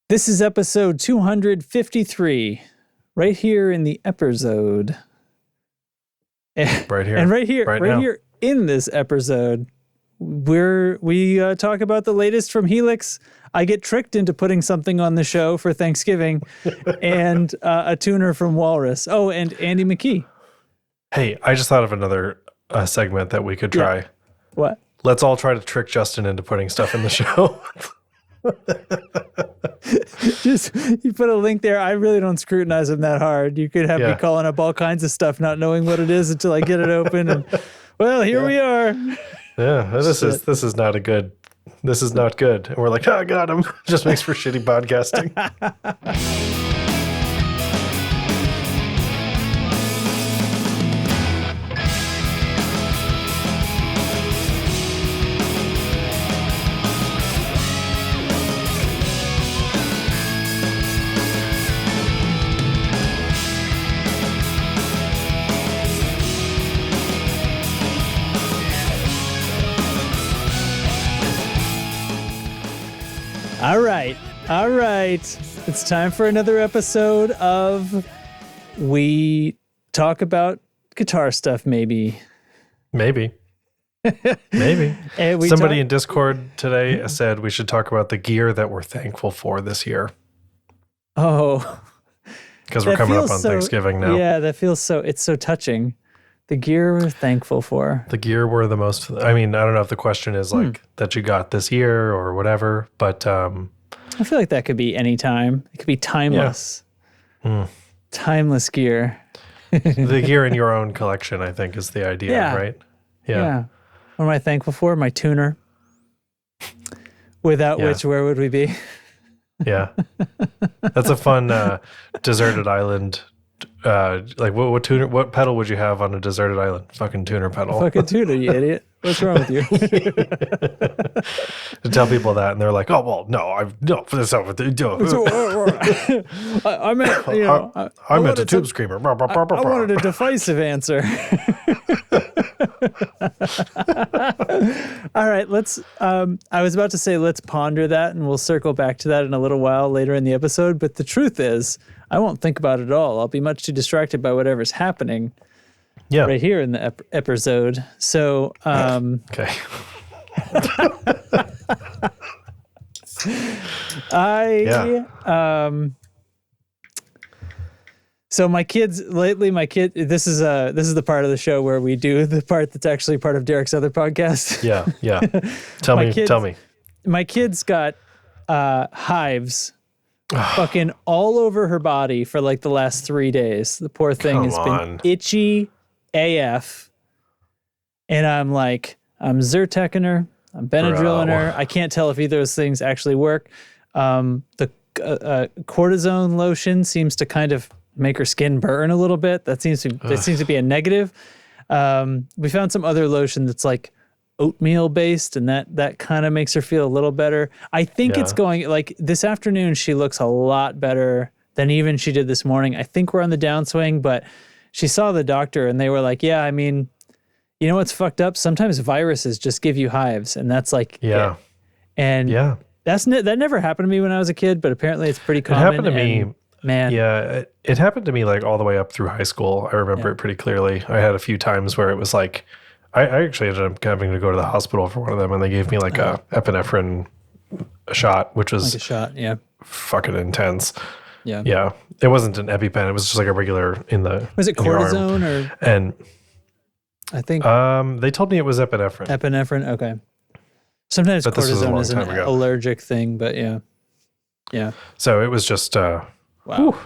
This is episode 253, right here in the Eperzode. Right here. And right here now. here in this episode, we talk about the latest from Helix. I get tricked into putting something on the show for Thanksgiving, and a tuner from Walrus. Oh, and Andy McKee. Hey, I just thought of another segment that we could try. Yeah. What? Let's all try to trick Justin into putting stuff in the show. Just you put a link there. I really don't scrutinize them that hard. You could have me calling up all kinds of stuff, not knowing what it is until I get it open. And well, here we are. Yeah, this is not good. This is not good. And we're like, I got him. Just makes for shitty podcasting. All right. It's time for another episode of We Talk About Guitar Stuff, maybe. Maybe. Somebody in Discord today said we should talk about the gear that we're thankful for this year. Oh. Because we're coming up on Thanksgiving now. Yeah, it's so touching. The gear we're thankful for. The gear we're the most, I don't know if the question is like that you got this year or whatever, but I feel like that could be any time. It could be timeless. Yeah. Timeless gear. The gear in your own collection, I think, is the idea, right? Yeah. What am I thankful for? My tuner. Without which, where would we be? Yeah. That's a fun deserted island. What pedal would you have on a deserted island? Fucking tuner pedal. Fucking tuner, you idiot. What's wrong with you? To tell people that, and they're like, "Oh well, for this over." I meant, I meant a tube screamer. I wanted a decisive answer. All right, let's. I was about to say let's ponder that, and we'll circle back to that in a little while later in the episode. But the truth is, I won't think about it at all. I'll be much too distracted by whatever's happening. Yeah, right here in the Eperzode. So, okay. So my kids lately, this is the part of the show where we do the part that's actually part of Derek's other podcast. Yeah. Tell me. My kids got hives fucking all over her body for like the last 3 days. The poor thing has been itchy AF. And I'm Zyrtecing her, I'm Benadryling her. I can't tell if either of those things actually work. The cortisone lotion seems to kind of make her skin burn a little bit. That seems to be a negative. We found some other lotion that's like oatmeal based, and that kind of makes her feel a little better. I think it's going, like this afternoon, she looks a lot better than even she did this morning. I think we're on the downswing, but she saw the doctor and they were like, yeah, you know what's fucked up? Sometimes viruses just give you hives, and that's like, it. And that never happened to me when I was a kid, but apparently it's pretty common. It happened to me. Man. Yeah, it happened to me like all the way up through high school. I remember it pretty clearly. I had a few times where it was like, I actually ended up having to go to the hospital for one of them, and they gave me like a epinephrine shot, which was like a shot, fucking intense. Yeah. It wasn't an EpiPen. It was just like a regular Was it cortisone or? And I think they told me it was epinephrine. Epinephrine, okay. Sometimes cortisone is an allergic thing, but yeah. So it was just wow, whew,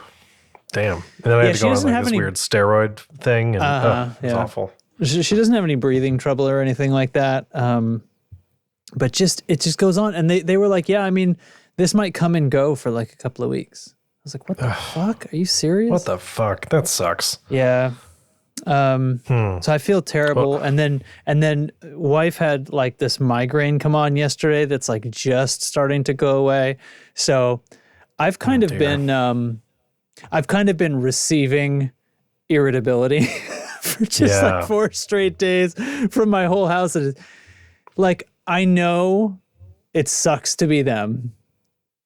damn. And then I had to go on like this weird steroid thing, and it was awful. She doesn't have any breathing trouble or anything like that, but it just goes on. And they were like, this might come and go for like a couple of weeks. I was like, what the fuck? Are you serious? What the fuck? That sucks. Yeah. So I feel terrible. And then wife had like this migraine come on yesterday that's like just starting to go away. So I've kind of been receiving irritability for just like 4 straight days from my whole house. Like, I know it sucks to be them,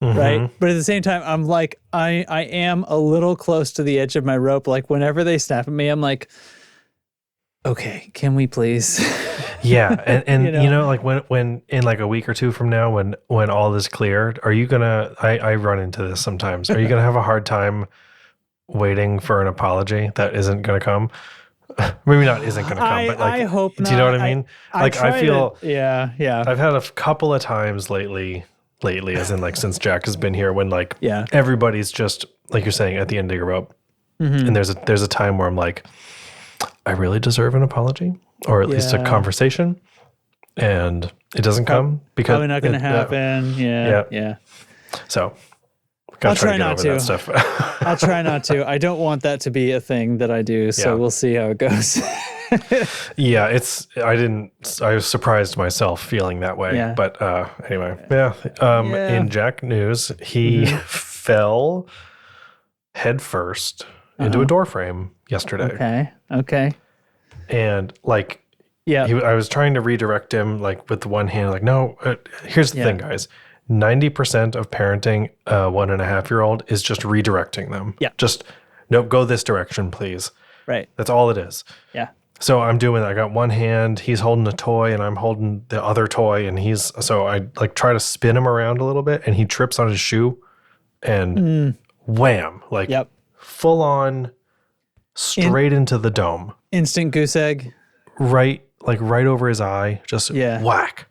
right? But at the same time, I'm like, I am a little close to the edge of my rope. Like whenever they snap at me, I'm like, okay, can we please? Yeah. And you know, like when in like a week or two from now, when all is cleared, are you gonna, I run into this sometimes. Are you gonna have a hard time waiting for an apology that isn't gonna come? Maybe not isn't gonna come, but like, I hope not. Do you know what I mean? I feel, yeah. I've had a couple of times lately, as in like since Jack has been here, when like everybody's just like you're saying at the end of your rope. And there's a time where I'm like, I really deserve an apology, or at least a conversation, and it doesn't come because probably not going to happen. Yeah. So I'll try not to. That stuff. I'll try not to. I don't want that to be a thing that I do. So we'll see how it goes. Yeah, I was surprised myself feeling that way. Yeah. But anyway, in Jack news, he fell headfirst into a door frame yesterday. Okay. And like, I was trying to redirect him like with the one hand, like, no, here's the thing, guys. 90% of parenting a 1.5-year-old is just redirecting them. Yeah. Just, nope, go this direction, please. Right. That's all it is. Yeah. So I got one hand, he's holding a toy and I'm holding the other toy, and so I like try to spin him around a little bit and he trips on his shoe and wham, like full on straight into the dome. Instant goose egg. Right over his eye, just whack.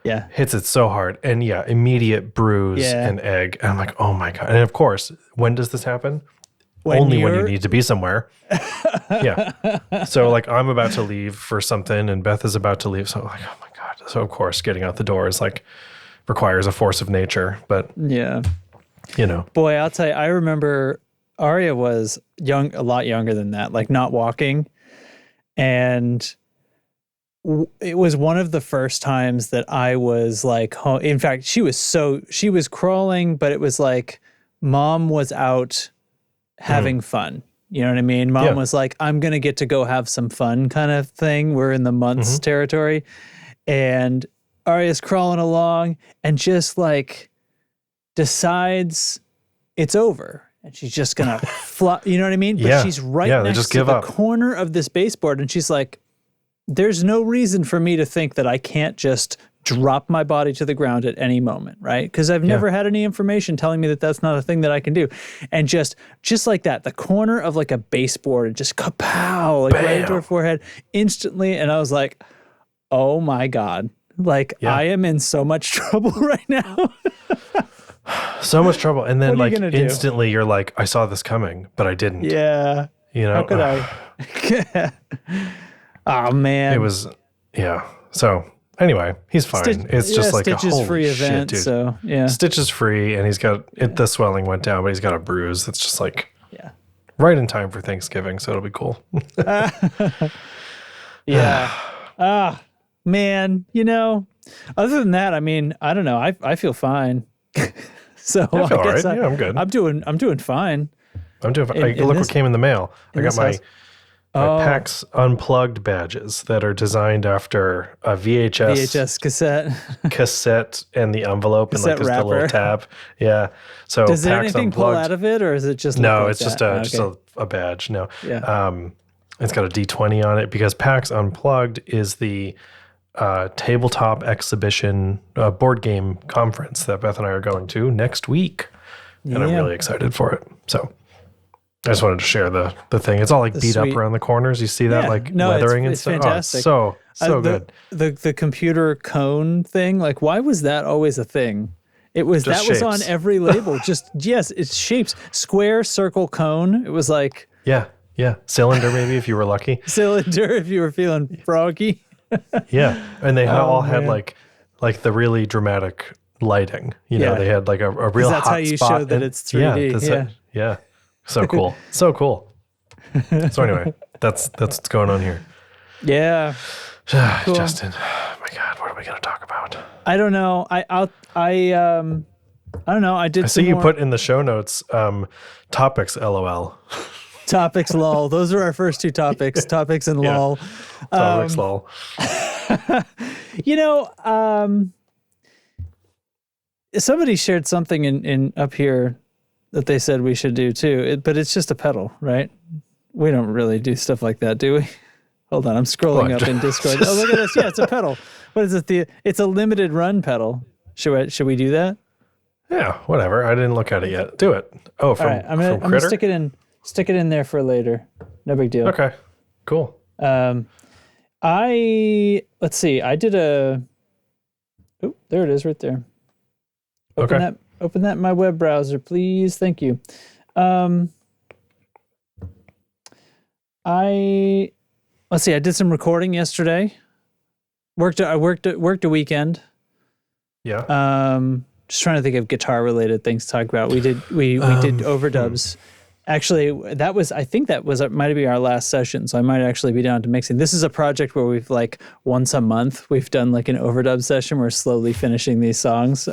Yeah. Hits it so hard. And immediate bruise and egg. And I'm like, oh my God. And of course, when does this happen? Only when you need to be somewhere. Yeah. So like I'm about to leave for something and Beth is about to leave. So I'm like, oh my God. So of course, getting out the door is like requires a force of nature. But boy, I'll tell you, I remember Arya was a lot younger than that, like not walking. And it was one of the first times that I was like, in fact, she was crawling, but it was like mom was out having fun. You know what I mean? Mom was like, I'm going to get to go have some fun kind of thing. We're in the months territory. And Arya's crawling along and just like decides it's over. And she's just going to flop, you know what I mean? But she's right next to the corner of this baseboard. And she's like, there's no reason for me to think that I can't just drop my body to the ground at any moment, right? Because I've never had any information telling me that that's not a thing that I can do. And just like that, the corner of like a baseboard, and just kapow, like right into her forehead instantly. And I was like, oh my God, like I am in so much trouble right now. So much trouble. And then like instantly you're like, I saw this coming, but I didn't. Yeah. You know? How could I? Oh man. It was, So anyway, he's fine. It's just like a holy free event, shit, dude. So Stitches free, and he's got the swelling went down, but he's got a bruise that's just like right in time for Thanksgiving, so it'll be cool. Man, other than that, I mean, I don't know. I feel fine. So I feel all guess right. I'm good. I'm doing fine. I'm doing fine. Look what came in the mail. I got my PAX Unplugged badges that are designed after a VHS cassette and the envelope and like just a little tab. Yeah. So does PAX anything Unplugged, pull out of it, or is it just just a badge. No. Yeah. It's got a D20 on it because PAX Unplugged is the tabletop exhibition board game conference that Beth and I are going to next week, and I'm really excited for it. So I just wanted to share the thing. It's all like beat up around the corners. You see that weathering and stuff. Fantastic. Oh, so good. The computer cone thing. Like, why was that always a thing? It was just shapes. Was on every label. It's shapes: square, circle, cone. It was like cylinder maybe if you were lucky. Cylinder if you were feeling froggy. Yeah, and they all had like the really dramatic lighting. They had like a real hot spot. That's how you show that it's 3D. Yeah. So cool. So cool. So anyway, that's what's going on here. Yeah. Cool. Justin, oh my God, what are we going to talk about? I don't know. I don't know. I see you put in the show notes topics LOL. Topics lol. Those are our first two topics. Topics and lol. Topics lol. somebody shared something in up here that they said we should do too. But it's just a pedal, right? We don't really do stuff like that, do we? Hold on, I'm scrolling up in Discord. Oh, look at this. Yeah, it's a pedal. What is it? It's a limited run pedal. Should we do that? Yeah, whatever. I didn't look at it yet. Do it. Oh, from, all right, I'm gonna stick it in there for later. No big deal. Okay, cool. Let's see. I did a. Oh, there it is, right there. Open that in my web browser, please. Thank you. Let's see. I did some recording yesterday. I worked a weekend. Yeah. Just trying to think of guitar related things to talk about. We did overdubs. Actually, I think that might be our last session, so I might actually be down to mixing. This is a project where we've like once a month we've done like an overdub session. We're slowly finishing these songs.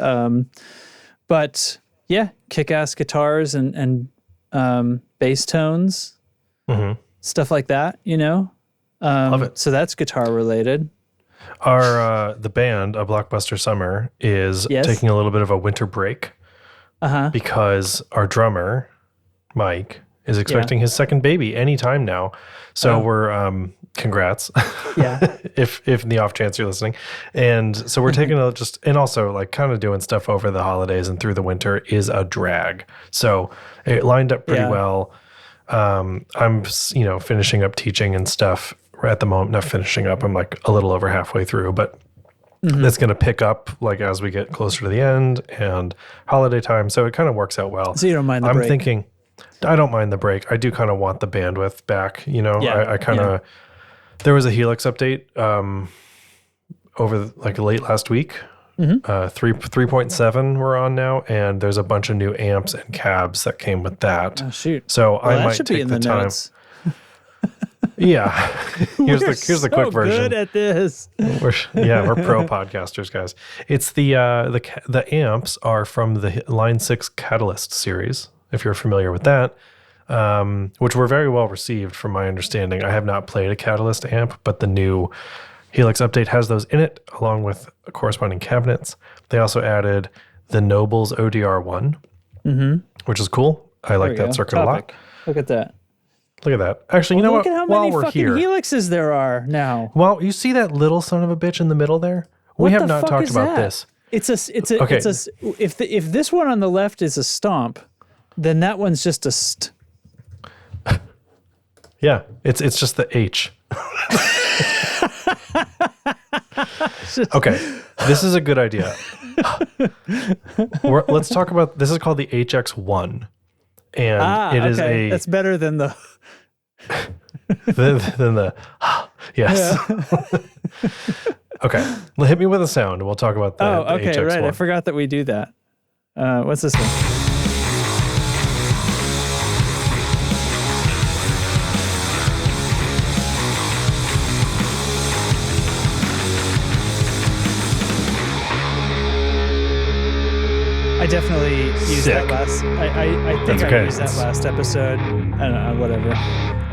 But yeah, kick-ass guitars and bass tones, stuff like that, Love it. So that's guitar related. Our the band, A Blockbuster Summer, is taking a little bit of a winter break because our drummer, Mike, is expecting his second baby anytime now. So we're congrats. Yeah. if in the off chance you're listening. And so we're taking and also like kind of doing stuff over the holidays and through the winter is a drag. So it lined up pretty well. I'm finishing up teaching and stuff at the moment. Not finishing up, I'm like a little over halfway through, but that's going to pick up like as we get closer to the end and holiday time. So it kind of works out well. So you don't mind the break? I'm thinking I don't mind the break. I do kind of want the bandwidth back. I kind of there was a Helix update over like late last week. 3.7 we're on now, and there's a bunch of new amps and cabs that came with that. Oh shoot! So I might take the time. Notes. Yeah, here's the quick version. Good at this. We're pro podcasters, guys. It's the amps are from the Line 6 Catalyst series, if you're familiar with that, which were very well received from my understanding. I have not played a Catalyst amp, but the new Helix update has those in it, along with corresponding cabinets. They also added the Nobles ODR1, which is cool. I like that circuit a lot. Look at that. Look at that. Actually, you know what? Look at how many fucking Helixes there are now. Well, you see that little son of a bitch in the middle there? We have not talked about this. If this one on the left is a stomp, then that one's just a st. Yeah, it's just the H. Okay, this is a good idea. Let's talk about this. Is called the HX1, and it is that's better than the than the yes. Okay, hit me with a sound, and we'll talk about the HX1. Right. I forgot that we do that. What's this one? I definitely used that last. I think I used that last episode. I don't know, whatever.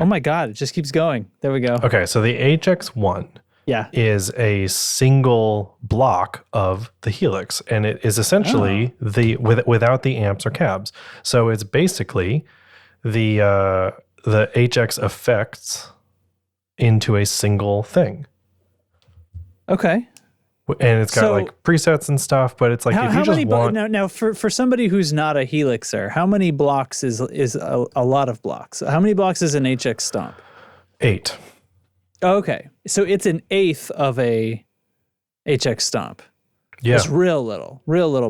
Oh my god, it just keeps going. There we go. Okay, so the HX1 is a single block of the Helix, and it is essentially without the amps or cabs. So it's basically the HX effects into a single thing. Okay. And it's got like presets and stuff, but it's like if you just want now for somebody who's not a Helixer, how many blocks is a lot of blocks? How many blocks is an HX stomp? 8. Okay, so it's an eighth of a HX stomp. Yeah, it's real little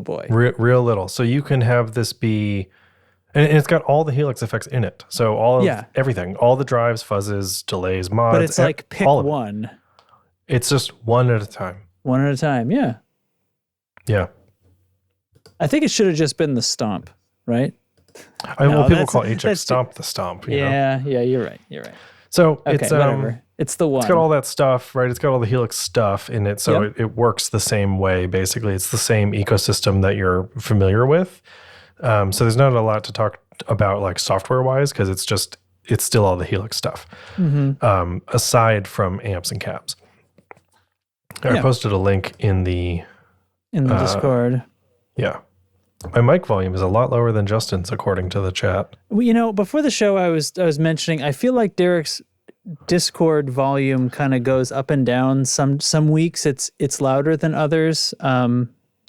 boy. Real little. So you can have this be, and it's got all the Helix effects in it. So all of everything, all the drives, fuzzes, delays, mods. But it's like pick one. It's just one at a time. One at a time, yeah. Yeah. I think it should have just been the stomp, right? People call HX stomp the stomp. Yeah, you're right. So it's whatever. It's the one. It's got all that stuff, right? It's got all the Helix stuff in it, so it works the same way. Basically, it's the same ecosystem that you're familiar with. So there's not a lot to talk about, like software-wise, because it's still all the Helix stuff, aside from amps and cabs. I posted a link in the Discord. Yeah. My mic volume is a lot lower than Justin's, according to the chat. Well, before the show, I was mentioning, I feel like Derek's Discord volume kind of goes up and down. Some weeks it's louder than others.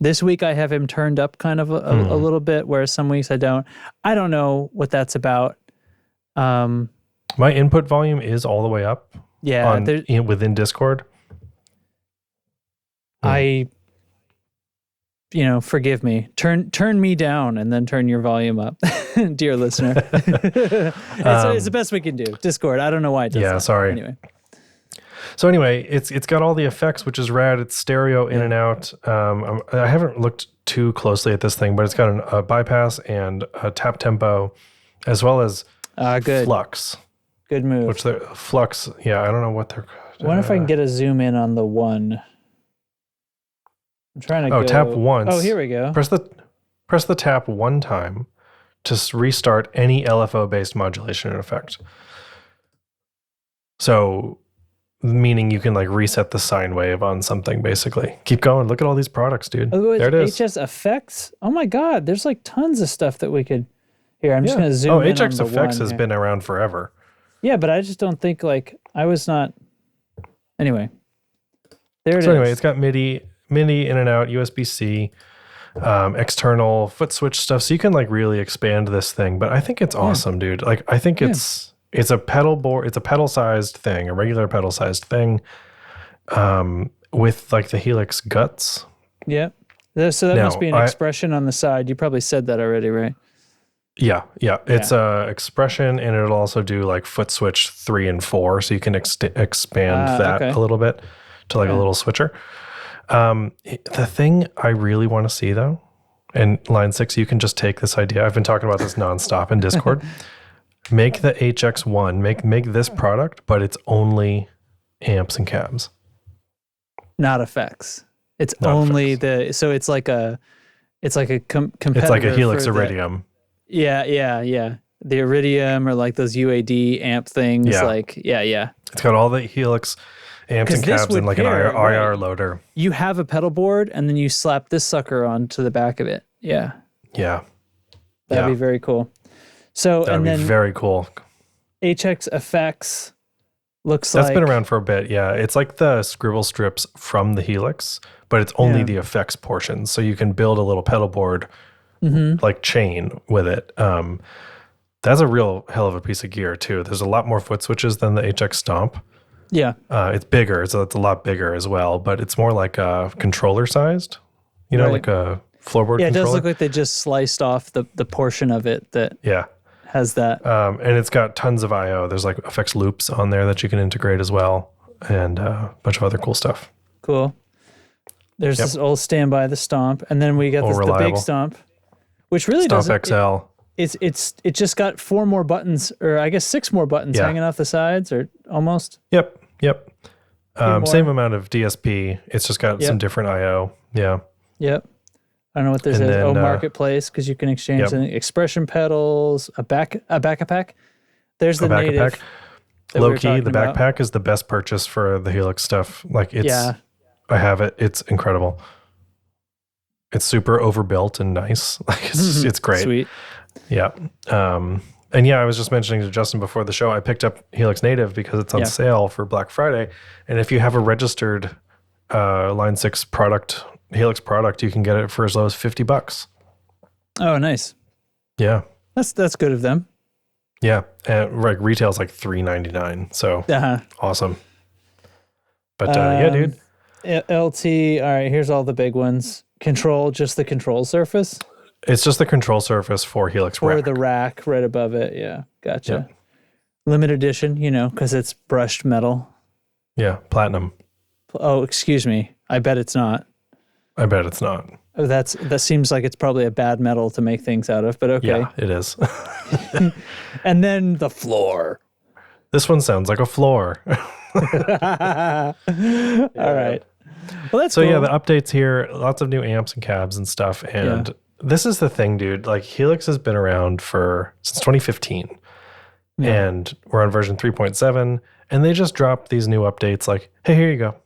This week I have him turned up kind of a little bit, whereas some weeks I don't. I don't know what that's about. My input volume is all the way up. Yeah, within Discord. Forgive me. Turn me down and then turn your volume up, dear listener. It's the best we can do. Discord. I don't know why it does that. Sorry. Anyway. So anyway, it's got all the effects, which is rad. It's stereo in and out. I haven't looked too closely at this thing, but it's got a bypass and a tap tempo, as well as flux. Good move. Which the flux, I don't know what they're. I wonder if I can get a zoom in on the one. I'm trying to go. Tap once. Oh, here we go. Press the tap one time to restart any LFO-based modulation effect. So, meaning you can like reset the sine wave on something, basically. Keep going. Look at all these products, dude. Oh, there it is. HS Effects. Oh my God, there's like tons of stuff that we could. Here, I'm just going to zoom in. HX Effects has been around forever. Yeah, but I just don't think I was not. Anyway, there it is. So anyway, it's got MIDI in and out, USB-C, external foot switch stuff. So you can like really expand this thing. But I think it's awesome, dude. Like I think it's a pedal board. It's a pedal-sized thing, a regular pedal-sized thing, with like the Helix guts. Yeah. So that must be an expression on the side. You probably said that already, right? Yeah. It's a expression, and it'll also do like foot switch 3 and 4, so you can expand that a little bit to like a little switcher. The thing I really want to see though, and line 6, you can just take this idea. I've been talking about this nonstop in Discord. Make the HX1, make this product, but it's only amps and cabs, not effects. It's not only effects. So it's like a competitor. It's like a Helix Iridium. Yeah. The Iridium or like those UAD amp things. Yeah. It's got all the Helix amps and cabs and like an IR loader. You have a pedal board and then you slap this sucker onto the back of it. Yeah. That'd be very cool. So that'd be very cool. HX Effects looks That's been around for a bit. Yeah. It's like the scribble strips from the Helix, but it's only the effects portion. So you can build a little pedal board like chain with it. That's a real hell of a piece of gear too. There's a lot more foot switches than the HX Stomp. Yeah. It's bigger, so it's a lot bigger as well, but it's more like a controller sized, like a floorboard controller. It does look like they just sliced off the portion of it that has that. And it's got tons of I/O. There's like effects loops on there that you can integrate as well, and a bunch of other cool stuff. Cool. There's this old standby, the Stomp, and then we got the big Stomp, which really Stomp XL. It just got 4 more buttons, or I guess 6 more buttons hanging off the sides, or almost. Yep. Same amount of DSP. It's just got some different I/O. Yeah. Yep. I don't know what this is. Marketplace, because you can exchange expression pedals, a backpack. There's the native. Low key, the backpack is the best purchase for the Helix stuff. Like I have it. It's incredible. It's super overbuilt and nice. Like it's great. Sweet. Yeah. And I was just mentioning to Justin before the show, I picked up Helix Native because it's on sale for Black Friday. And if you have a registered Line 6 Helix product, you can get it for as low as $50. Oh, nice. Yeah. That's good of them. Yeah. And like retail's like $3.99. So awesome. But dude. LT. All right. Here's all the big ones. Just the control surface. It's just the control surface for Helix rack. Or the rack right above it. Yeah. Gotcha. Yep. Limited edition, because it's brushed metal. Yeah. Platinum. Oh, excuse me. I bet it's not. I bet it's not. Oh, that seems like it's probably a bad metal to make things out of, but okay. Yeah, it is. And then the floor. This one sounds like a floor. All right. Well, that's so cool. Yeah, the updates here, lots of new amps and cabs and stuff. And this is the thing, dude. Like Helix has been around since 2015. Yeah. And we're on version 3.7. And they just dropped these new updates like, hey, here you go.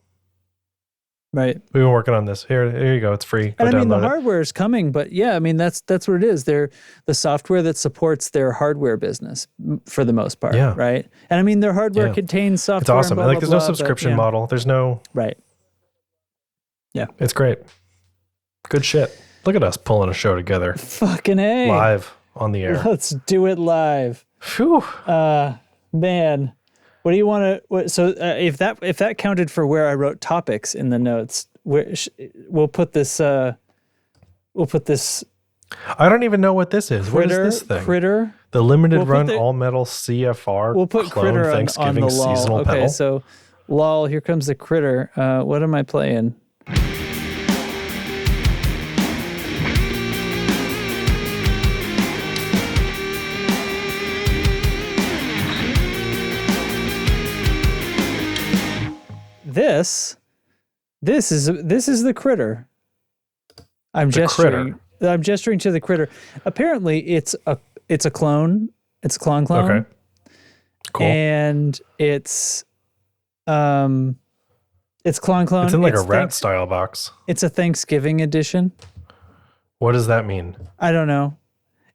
Right. We've been working on this. Here you go. It's free. Go and I mean, the download it. hardware is coming, but yeah, I mean, that's what it is. They're the software that supports their hardware business for the most part. Yeah. Right. And I mean, their hardware contains software. It's awesome. And blah, there's blah, no subscription but, model. There's no. Right. Yeah. It's great. Good shit. Look at us pulling a show together. Fucking A. Live on the air. Let's do it live. Phew. Man. What do you want to? So if that counted for where I wrote topics in the notes, we'll put this. I don't even know what this is. What is this thing? Critter. The limited run all metal CFR. We'll put clone Critter Thanksgiving on the lol. seasonal Okay, pedal. so lol. Here comes the Critter. What am I playing? This is the Critter. I'm gesturing to the Critter. Apparently, it's a clone. It's a clone. Okay. Cool. And it's clone. It's in like a rat style box. It's a Thanksgiving edition. What does that mean? I don't know.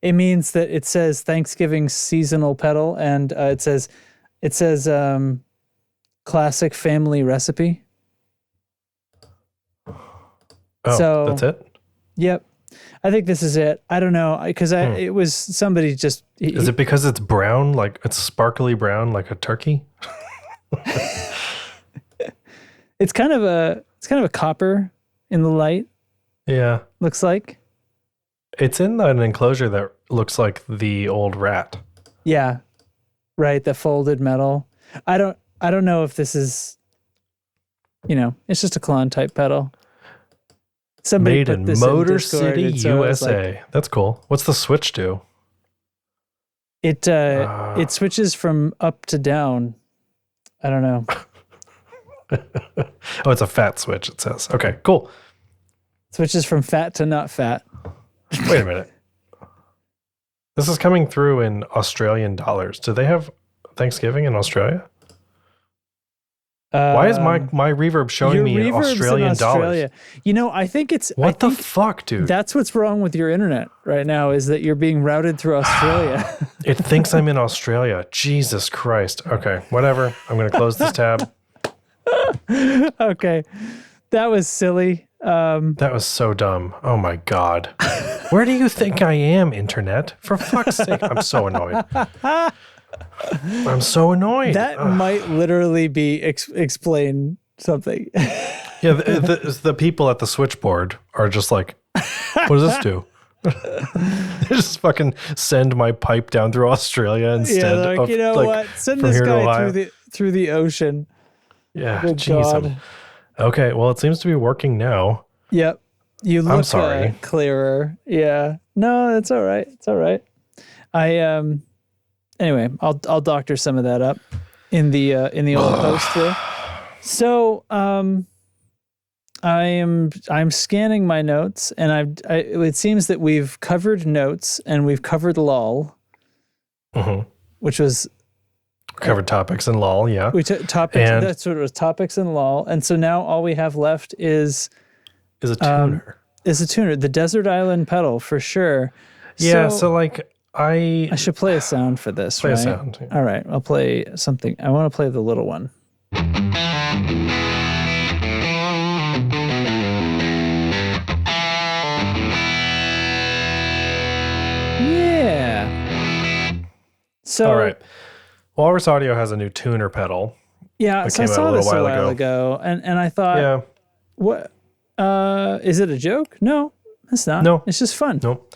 It means that it says Thanksgiving seasonal pedal, and it says classic family recipe. Oh, so that's it? Yep. I think this is it. I don't know, because it was somebody just... Is it because it's brown, like it's sparkly brown, like a turkey? It's kind of a copper in the light. Yeah. Looks like. It's in an enclosure that looks like the old rat. Yeah. Right, the folded metal. I don't know if this is, it's just a clone type pedal. Somebody made put in this Motor in Discord, City, and so USA. That's cool. What's the switch do? It switches from up to down. I don't know. Oh, it's a fat switch, it says. Okay, cool. Switches from fat to not fat. Wait a minute. This is coming through in Australian dollars. Do they have Thanksgiving in Australia? Why is my reverb showing me in Australian dollars? I think it's... What the fuck, dude? That's what's wrong with your internet right now, is that you're being routed through Australia. It thinks I'm in Australia. Jesus Christ. Okay, whatever. I'm going to close this tab. Okay. That was silly. That was so dumb. Oh my God. Where do you think I am, internet? For fuck's sake. I'm so annoyed. I'm so annoyed. That might literally be explain something. Yeah, the people at the switchboard are just like, what does this do? They just fucking send my pipe down through Australia instead like, of, you know like, what? Send from this here to guy Ohio. through the ocean. Yeah, Good jeez. God. Okay, well, it seems to be working now. Yep. You look I'm sorry. Clearer. Yeah. No, it's all right. It's all right. Anyway, I'll doctor some of that up in the old post there. So, I'm scanning my notes, and it seems that we've covered notes and we've covered LOL, which was covered topics and LOL. Yeah, we took topics. That's what it was, topics and LOL, and so now all we have left is a tuner. The Desert Island pedal for sure. Yeah. So like I should play a sound for this. Play right? a sound. Yeah. All right, I'll play something. I want to play the little one. Yeah. So, all right. Walrus Audio has a new tuner pedal. Yeah, so I saw this a while ago, and I thought, yeah, what? Is it a joke? No, it's not. No, it's just fun. Nope.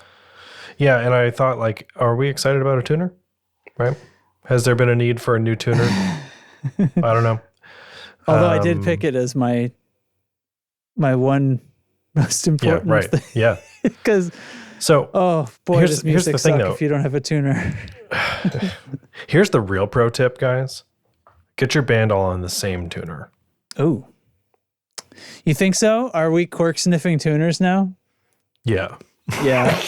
Yeah, and I thought, like, are we excited about a tuner? Right? Has there been a need for a new tuner? I don't know. Although I did pick it as my one most important. Yeah, right. Thing. Yeah. Because oh boy, does music suck if you don't have a tuner. Here's the real pro tip, guys. Get your band all on the same tuner. Oh. You think so? Are we cork sniffing tuners now? Yeah. Yeah.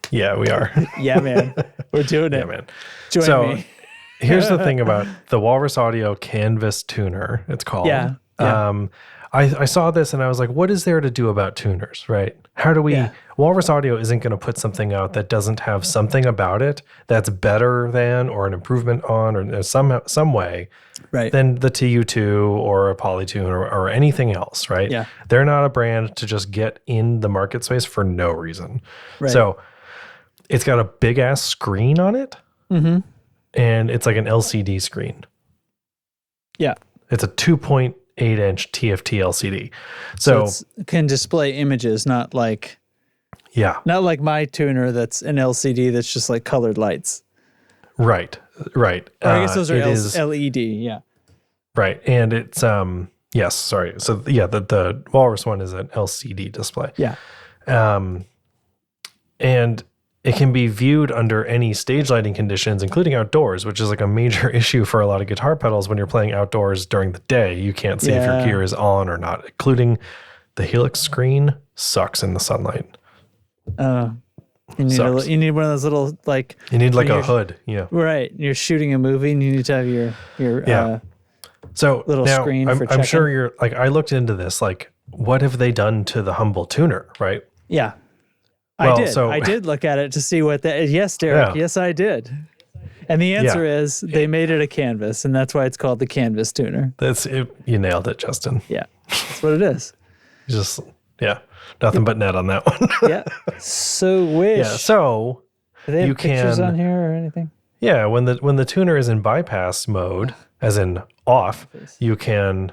Yeah, we are. Yeah, man. We're doing it. Yeah, man. Join me. Here's the thing about the Walrus Audio Canvas tuner, it's called. Yeah. Yeah. I saw this and I was like, what is there to do about tuners, right? How do we, Walrus Audio isn't going to put something out that doesn't have something about it that's better than, or an improvement on, or in some way than the TU2 or a Polytune or anything else, right? Yeah. They're not a brand to just get in the market space for no reason. Right. So it's got a big ass screen on it. Mm-hmm. And it's like an LCD screen. Yeah. It's a 2.8-inch TFT LCD. So it can display images, not like my tuner that's an LCD that's just like colored lights. Right. Or I guess those are LED, yeah. Right. And it's yes, sorry. So the Walrus one is an LCD display. Yeah. And it can be viewed under any stage lighting conditions, including outdoors, which is like a major issue for a lot of guitar pedals when you're playing outdoors during the day. You can't see if your gear is on or not, including the Helix screen sucks in the sunlight. You need one of those little like... You need like a hood, yeah. Right. You're shooting a movie and you need to have your so little now, screen for checking. I'm sure you're like, I looked into this, like, what have they done to the humble tuner, right? Yeah. Well, I did look at it to see what that is. Yes, Derek. Yeah. Yes, I did. And the answer is they made it a canvas, and that's why it's called the canvas tuner. That's it. You nailed it, Justin. Yeah. That's what it is. Just, nothing but net on that one. Yeah. So wish. Yeah. So do they have pictures on here or anything? Yeah. When the tuner is in bypass mode, as in off, you can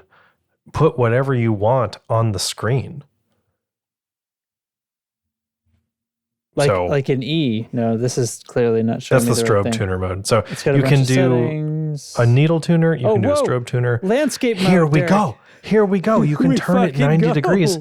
put whatever you want on the screen. Like an E. No, this is clearly not showing. That's the strobe tuner mode. So you can do a needle tuner. You can do a strobe tuner. Landscape mode. Here we go. Here we go. You can turn it 90 degrees.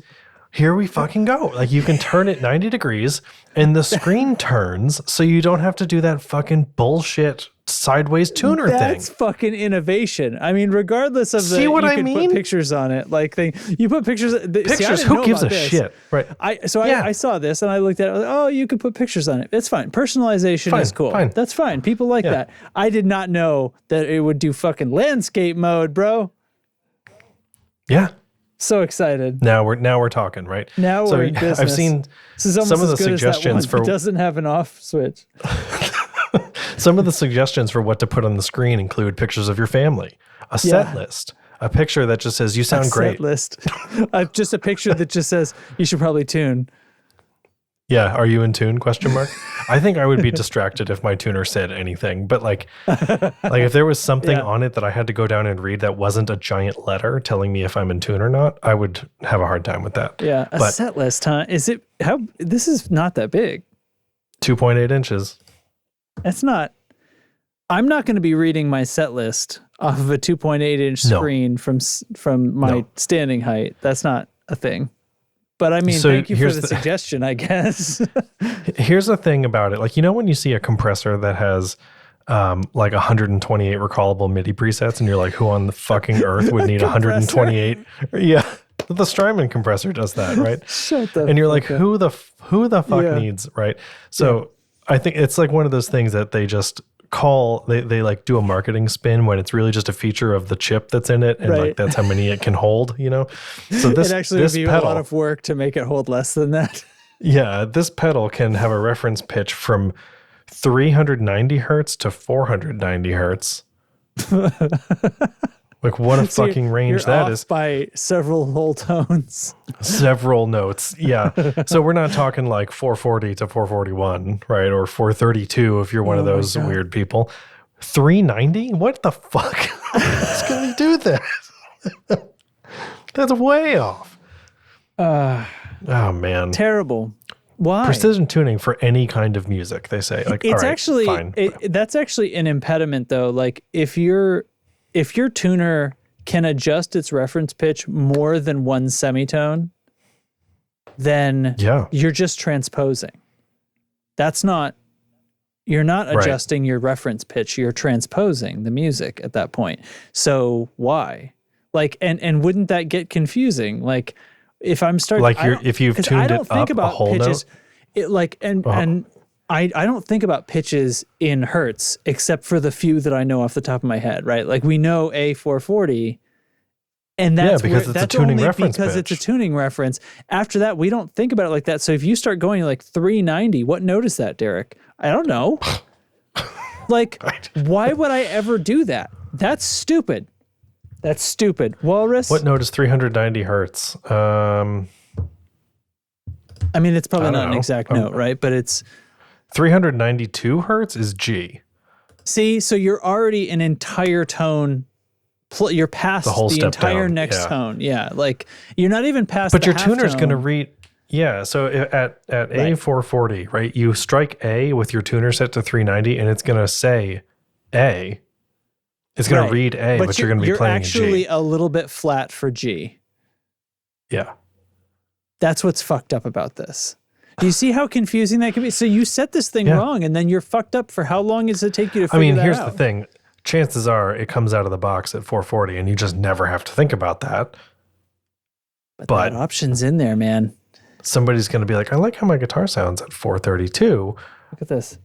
Here we fucking go. Like you can turn it 90 degrees and the screen turns so you don't have to do that fucking bullshit sideways tuner thing. That's fucking innovation. I mean, regardless of See what I mean? Put pictures on it. Like you put pictures. Pictures. Who gives a shit? Right. I saw this and I looked at it. I was like, oh, you could put pictures on it. It's fine. Personalization is cool. Fine. That's fine. People like that. I did not know that it would do fucking landscape mode, bro. Yeah. So excited. Now we're talking, right? Now we're in business. I've seen some of the suggestions for it doesn't have an off switch. Some of the suggestions for what to put on the screen include pictures of your family, a set list, a picture that just says you sound great. Set list. Just a picture that just says you should probably tune. Yeah, are you in tune? ? I think I would be distracted if my tuner said anything, but like if there was something on it that I had to go down and read that wasn't a giant letter telling me if I'm in tune or not, I would have a hard time with that. Yeah, a set list, huh? This is not that big. 2.8 inches. That's not. I'm not going to be reading my set list off of a 2.8-inch screen from my standing height. That's not a thing. But I mean, thank you for the suggestion, I guess. Here's the thing about it. Like, when you see a compressor that has like 128 recallable MIDI presets and you're like, who on the fucking earth would need 128? Yeah. The Strymon compressor does that, right? Shut the And you're like, up. who the fuck needs, right? So I think it's like one of those things that they just they like do a marketing spin when it's really just a feature of the chip that's in it, and like that's how many it can hold, So this it actually would be pedal, a lot of work to make it hold less than that. Yeah, this pedal can have a reference pitch from 390 hertz to 490 hertz. Like what a fucking range that is. By several whole tones. Several notes. Yeah. So we're not talking like 440 to 441, right? Or 432 if you're one of those weird people. 390? What the fuck? Who's going to do that? That's way off. Oh, man. Terrible. Why? Precision tuning for any kind of music, they say. Like, it's all right, actually, fine. That's actually an impediment, though. Like, if your tuner can adjust its reference pitch more than one semitone, then you're just transposing. You're not adjusting your reference pitch, you're transposing the music at that point. So why? Like, and wouldn't that get confusing? Like, if I'm starting, like if you've tuned it up a whole pitches, note, I don't think about pitches in hertz except for the few that I know off the top of my head, right? Like we know A440 And that's because it's a tuning reference because pitch. it's a tuning reference. After that, we don't think about it like that. So if you start going like 390, what note is that, Derek? I don't know. Like, why would I ever do that? That's stupid. That's stupid. Walrus. What note is 390 hertz? I mean, it's probably not an exact note, right? But it's 392 hertz is G. See, so you're already an entire tone. You're past the entire down. next tone. Yeah, like you're not even past. But the your half tuner's tone. going to read. Yeah, so at A440, right? You strike A with your tuner set to 390, and it's going to say A. It's going to read A, but you're going to be playing G. You're actually a little bit flat for G. Yeah. That's what's fucked up about this. Do you see how confusing that can be? So you set this thing wrong, and then you're fucked up for how long does it take you to figure that out? Here's the thing. Chances are it comes out of the box at 440, and you just never have to think about that. But that option's in there, man. Somebody's going to be like, I like how my guitar sounds at 432. Look at this.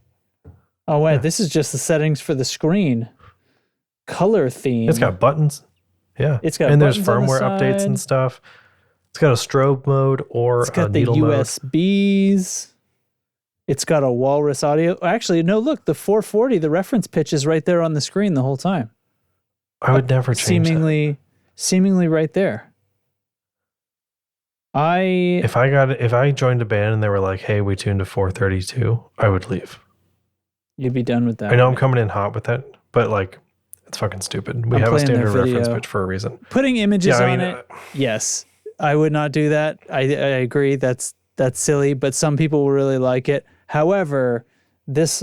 Oh, wait, this is just the settings for the screen. Color theme. It's got buttons. Yeah. It's got and there's buttons on the firmware updates side. and stuff. It's got a strobe mode or it's got a the needle mode. USBs. It's got a Walrus audio. Actually, no, look, the 440, the reference pitch is right there on the screen the whole time. I would never change that. Seemingly right there. If I joined a band and they were like, hey, we tuned to 432, I would leave. You'd be done with that. I know I'm coming in hot with that, but like, it's fucking stupid. We have a standard reference pitch for a reason. Putting images on it, yes. I would not do that. I agree. That's silly, but some people will really like it. However, this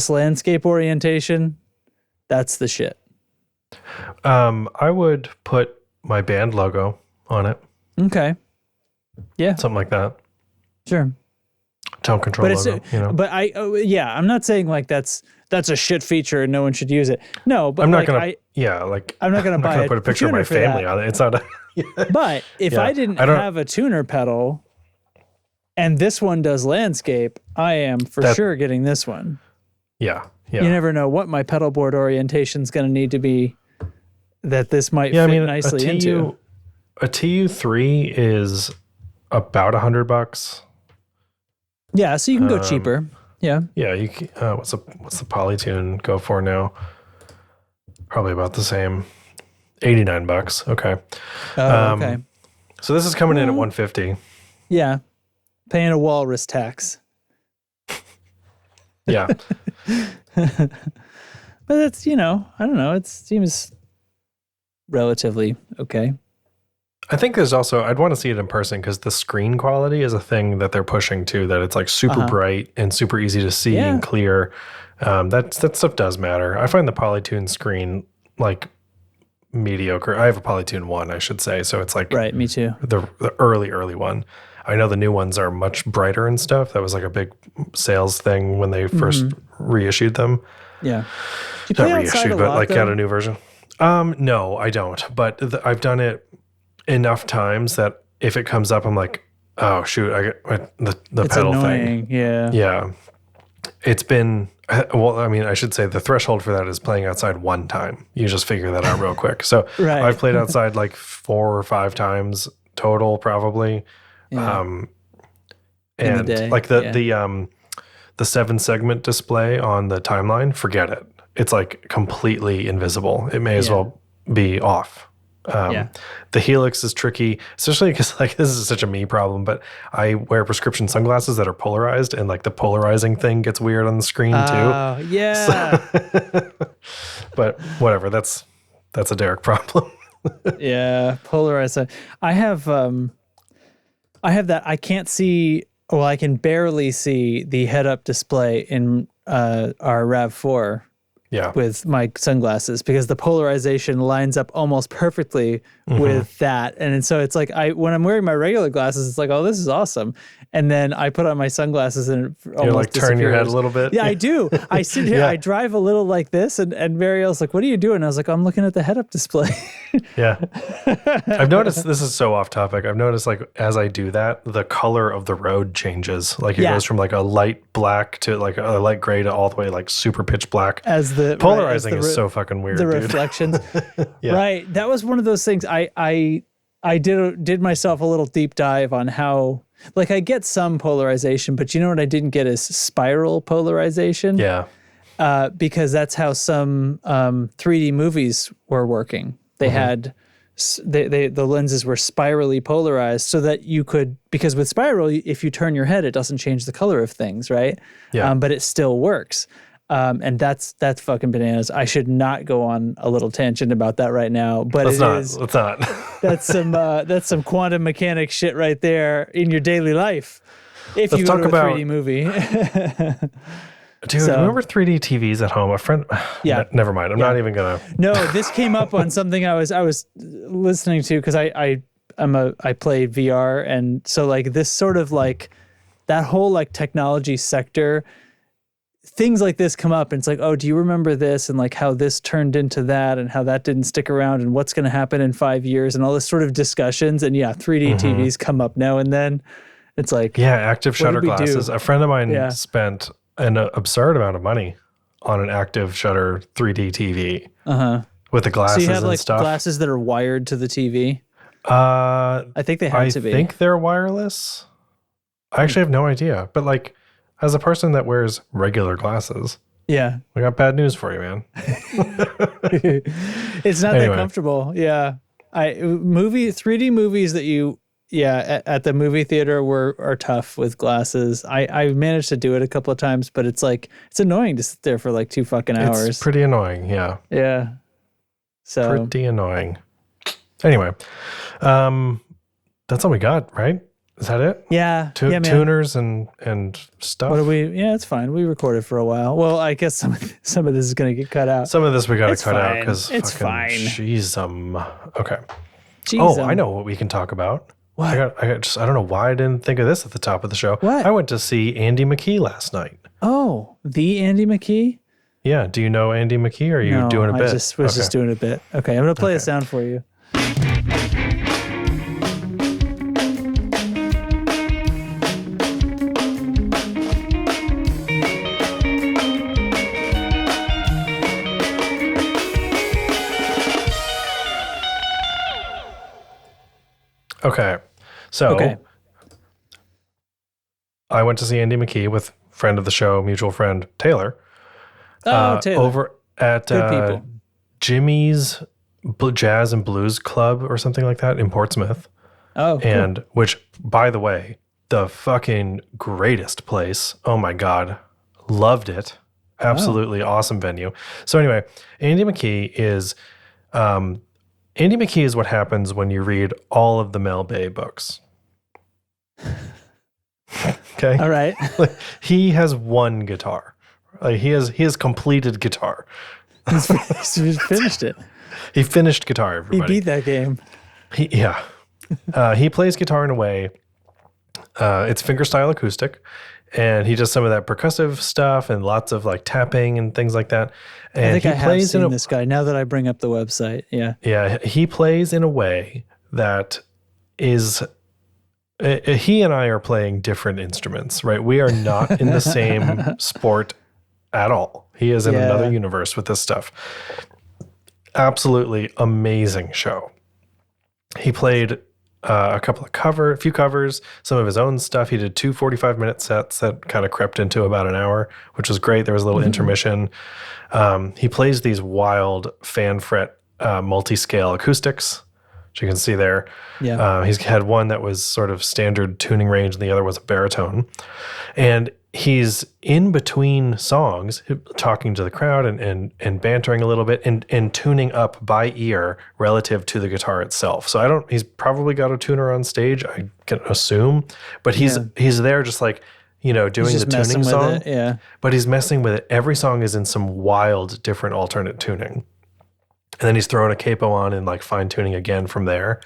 landscape orientation, that's the shit. I would put my band logo on it. Okay. Yeah. Something like that. Sure. Tone control logo. But I'm not saying like that's a shit feature and no one should use it. No, but I'm not like, gonna. I'm not gonna put a picture of my family on it. It's not. But if I didn't have a tuner pedal, and this one does landscape, I am for sure getting this one. Yeah. You never know what my pedal board orientation is going to need to be. That this might fit nicely into. A TU3 is about $100. Yeah, so you can go cheaper. Yeah. Yeah, you can, what's the Polytune go for now? Probably about the same. $89. Okay. Okay. So this is coming in at $150. Yeah. Paying a Walrus tax. Yeah. But it's, I don't know, it seems relatively okay. I think there's also, I'd want to see it in person because the screen quality is a thing that they're pushing too, that it's like super bright and super easy to see and clear. That stuff does matter. I find the Polytune screen like mediocre. I have a Polytune 1, I should say. So it's like, right, me too. The early one. I know the new ones are much brighter and stuff. That was like a big sales thing when they first reissued them. Yeah. Not reissued, but like got a new version. No, I don't. But I've done it enough times that if it comes up, I'm like, oh shoot, I get the pedal annoying. thing. Yeah. Yeah. It's been, well, I mean, I should say the threshold for that is playing outside one time. You just figure that out real quick. So I've played outside like 4 or 5 times total, probably. Yeah. And like the 7-segment display on the timeline, forget it. It's like completely invisible. It may as well be off. The Helix is tricky, especially because like this is such a me problem, but I wear prescription sunglasses that are polarized, and like the polarizing thing gets weird on the screen too. Yeah. So, but whatever, that's a Derek problem. Yeah, polarized. I have that. I can't see. Well, I can barely see the head-up display in our RAV4. Yeah. With my sunglasses, because the polarization lines up almost perfectly with that. And so it's like when I'm wearing my regular glasses, it's like, oh, this is awesome. And then I put on my sunglasses and it almost like turn your head a little bit. Yeah, I do. I sit here, I drive a little like this, and Mariel's like, what are you doing? I was like, I'm looking at the head-up display. Yeah. I've noticed, this is so off topic, I've noticed like as I do that, the color of the road changes. Like it goes from like a light black to like a light gray to all the way like super pitch black. As the polarizing is so fucking weird. The dude. reflections, Yeah. right? That was one of those things. I did myself a little deep dive on how, like, I get some polarization, but you know what I didn't get is spiral polarization. Yeah. Because that's how some 3D movies were working. They had the lenses were spirally polarized so that you could, because with spiral, if you turn your head, it doesn't change the color of things, right? Yeah. But it still works. And that's fucking bananas. I should not go on a little tangent about that right now, but Let's not. That's some quantum mechanics shit right there in your daily life. If you go to a 3D movie. Dude, remember 3D TVs at home? A friend. Yeah. Never mind. I'm not even gonna. No, this came up on something I was listening to because I play VR, and so like this sort of like that whole like technology sector, things like this come up, and it's like, oh, do you remember this, and like how this turned into that, and how that didn't stick around, and what's going to happen in 5 years, and all this sort of discussions, and 3D TVs come up now and then. It's like, active shutter glasses. A friend of mine spent an absurd amount of money on an active shutter 3D TV with the glasses so you have and like stuff. Glasses that are wired to the TV. I think they have to be. I think they're wireless. I actually have no idea. But like, as a person that wears regular glasses, I got bad news for you, man. It's not that comfortable. Yeah, 3D movies that you. Yeah, at the movie theater are tough with glasses. I managed to do it a couple of times, but it's like it's annoying to sit there for like 2 fucking hours. It's pretty annoying, yeah. Yeah. So pretty annoying. Anyway, that's all we got, right? Is that it? Yeah. Tuners and stuff. What do we? Yeah, it's fine. We recorded for a while. Well, I guess some of this is going to get cut out. Some of this we got to cut out because it's fine. Jeez, okay. Jeez, I know what we can talk about. What? I don't know why I didn't think of this at the top of the show. What? I went to see Andy McKee last night. Oh, the Andy McKee? Yeah. Do you know Andy McKee, or are you doing a bit? I was just doing a bit. Okay, I'm going to play a sound for you. Okay. So I went to see Andy McKee with friend of the show, mutual friend, Taylor. Oh, Taylor. Over at Jimmy's Jazz and Blues Club or something like that in Portsmouth. Oh, cool. And which, by the way, the fucking greatest place. Oh my God. Loved it. Absolutely awesome venue. So anyway, Andy McKee is what happens when you read all of the Mel Bay books. Okay. All right. Like, he has one guitar. Like he has completed guitar. He's finished it. He finished guitar, everybody. He beat that game. He plays guitar in a way. It's fingerstyle acoustic, and he does some of that percussive stuff and lots of like tapping and things like that. And I think I have seen this guy now that I bring up the website. Yeah. Yeah. He plays in a way that is, he and I are playing different instruments, right? We are not in the same sport at all. He is in another universe with this stuff. Absolutely amazing show. He played a few covers, some of his own stuff. He did 2 45-minute sets that kind of crept into about an hour, which was great. There was a little intermission. He plays these wild fan fret multi-scale acoustics, which you can see there. Yeah. He's had one that was sort of standard tuning range, and the other was a baritone. And he's in between songs talking to the crowd and bantering a little bit and tuning up by ear relative to the guitar itself. So he's probably got a tuner on stage, I can assume, but he's there just like, doing the tuning song. Yeah. But he's messing with it. Every song is in some wild different alternate tuning. And then he's throwing a capo on and like fine tuning again from there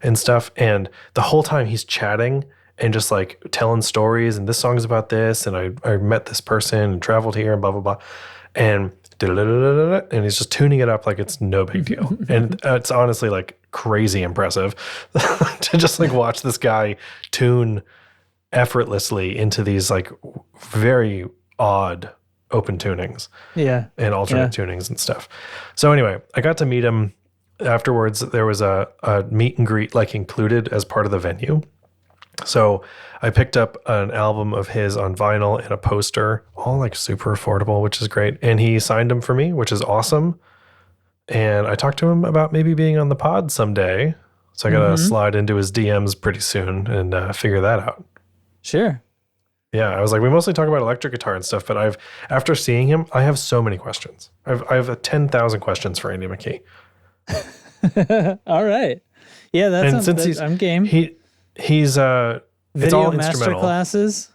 and stuff. And the whole time he's chatting and just like telling stories, and this song is about this, and I met this person and traveled here and blah, blah, blah. And he's just tuning it up like it's no big deal. And it's honestly like crazy impressive to just like watch this guy tune effortlessly into these like very odd open tunings. Yeah. And alternate tunings and stuff. So anyway, I got to meet him afterwards. There was a meet and greet like included as part of the venue. So I picked up an album of his on vinyl and a poster, all like super affordable, which is great. And he signed them for me, which is awesome. And I talked to him about maybe being on the pod someday. So I got to slide into his DMs pretty soon and figure that out. Sure. Yeah, I was like, we mostly talk about electric guitar and stuff, but after seeing him, I have so many questions. I have 10,000 questions for Andy McKee. All right. Yeah, I'm game. He's it's all master instrumental. Classes.